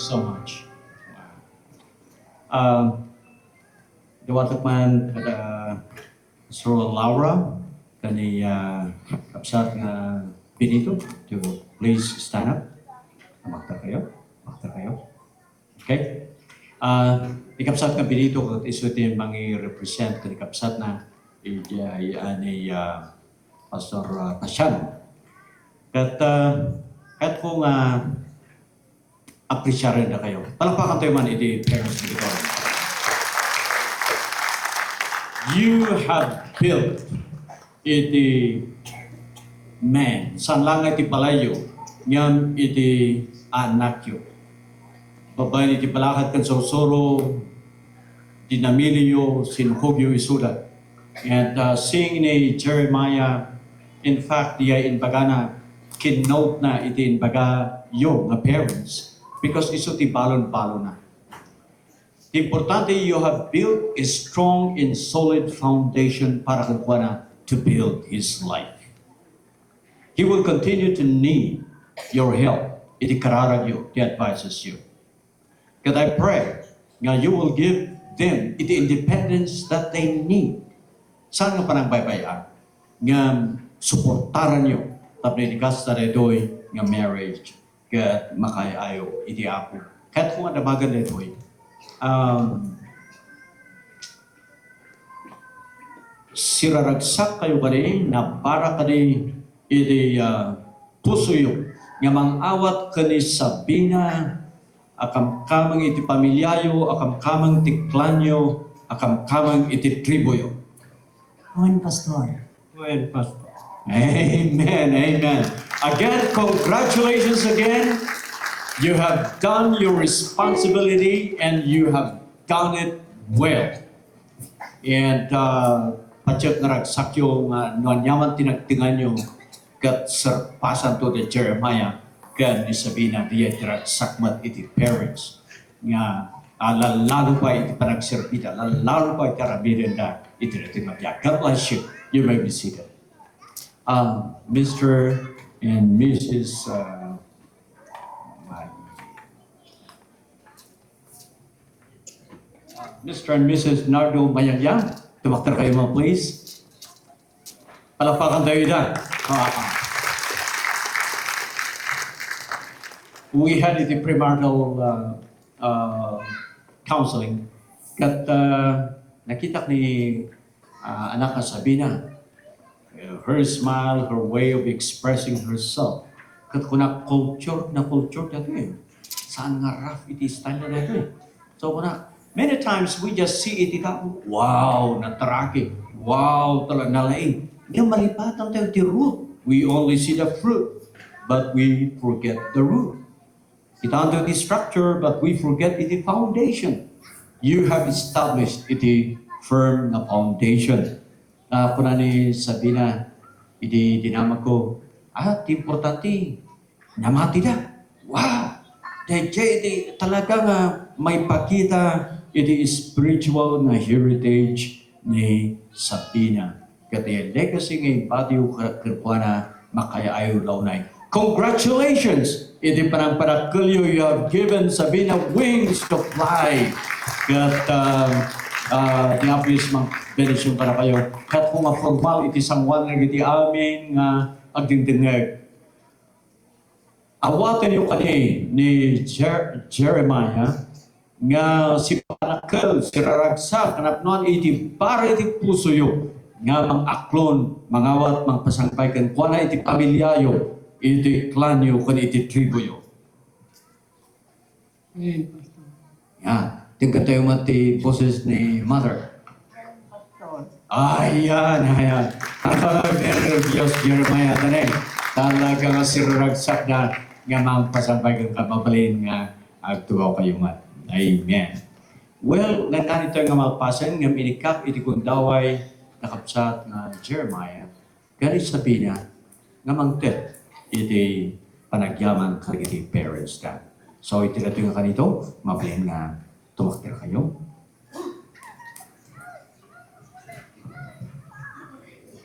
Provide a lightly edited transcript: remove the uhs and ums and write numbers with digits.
so much. Wow. Diwatak man kada Sir Laura kani kapsat nga Benito to please stand up. Makta kayo. Okay? Ikapsat nga Benito kat isutin mangi represent kani kapsat na ni Pastor Tasyan. Kat kung appreciate na kayo. Palakpakan tayo man iti parents dito. You have built iti man. San lang iti palayo. Ngam iti anak yo. Babae iti palakad kan sorosoro. Dinamilyo sinuhugyo isulat. And seeing ni Jeremiah, in fact, diya inbagana, kinote na iti inbaga yo nga parents. Because iso ti balon-balon na. Importante, you have built a strong and solid foundation para kung to build his life. He will continue to need your help. Iti kararag yo, he advises you. Because I pray nga you will give them iti independence that they need. Saan nga panang baybayan? Nga suportaran nyo. Tapos itikas na ito'y nga marriage. Kat makayayo iti ako. Kahit kung adabagan na ito'y siraragsak kayo kani na para kani iti puso yo nga mang-awat kani Sabina akam-kamang iti pamilyayo, akam-kamang iti klanyo, akam-kamang iti tribo yo. Amen, Pastor. Amen, Pastor. Amen, amen. Again, congratulations again. You have done your responsibility and you have done it well. And patyat na ragsakyo nga nuanyaman tinagtingan nyo kat sarpasan to the Jeremiah kan ni Sabina diya ragsakmat iti parents nga lalalo pa iti panagserbita, lalalo pa iti karabirenda iti natimabya. God bless you. You may be seated. Mr. and Mrs. Mr. and Mrs. Nardo Mayayang, tumaktar kayo mga please. Palakpakan tayo dyan. We had the premarital counseling. Kat nakita ni anak na Sabina, her smile, her way of expressing herself. Kat kuna culture dito eh. Saan nga rough iti style na dito eh. So kuna, many times we just see it ikaw, wow, nataraki. Wow, talaga nalaing. Yung malipatan tayo the root. We only see the fruit, but we forget the root. It under the structure, but we forget the foundation. You have established iti firm na foundation. Kuna ni Sabina, iti dinamag ko, importante, namati na. Wow! Dahil iti talaga nga may pakita iti spiritual na heritage ni Sabina. Kaya legacy ng badiw kirkwana makayayo launay. Congratulations! Iti panangparakulyo, you have given Sabina wings to fly. Kat niapis mang benisyon para kayo. Kat kung formal iti sangwan ng iti amin nga agdingdingeg. Awatan yung kani ni Jeremiah nga si panakal, si raragsak, kanapnuan iti para iti puso yo nga mang aklon, mangawat, mang pasangpay kan kuana iti pamilyayo, iti klanyo, kan iti tribo yo. Yan. Tingkat tayo mati boses ni Mother. Ayan. Diyos, Jeremiah, tanay. Talaga nga siruragsak na nga mga pasampay kang kapapalin nga agtuwa kayo man. Amen. Well, nananito nga malpasan nga minikap iti kundaway nakapsat na Jeremiah. Gani sabi niya nga mangtet iti panagyaman kag iti parents ka. So iti nga kanito, mabalin nga tumaktir kayo.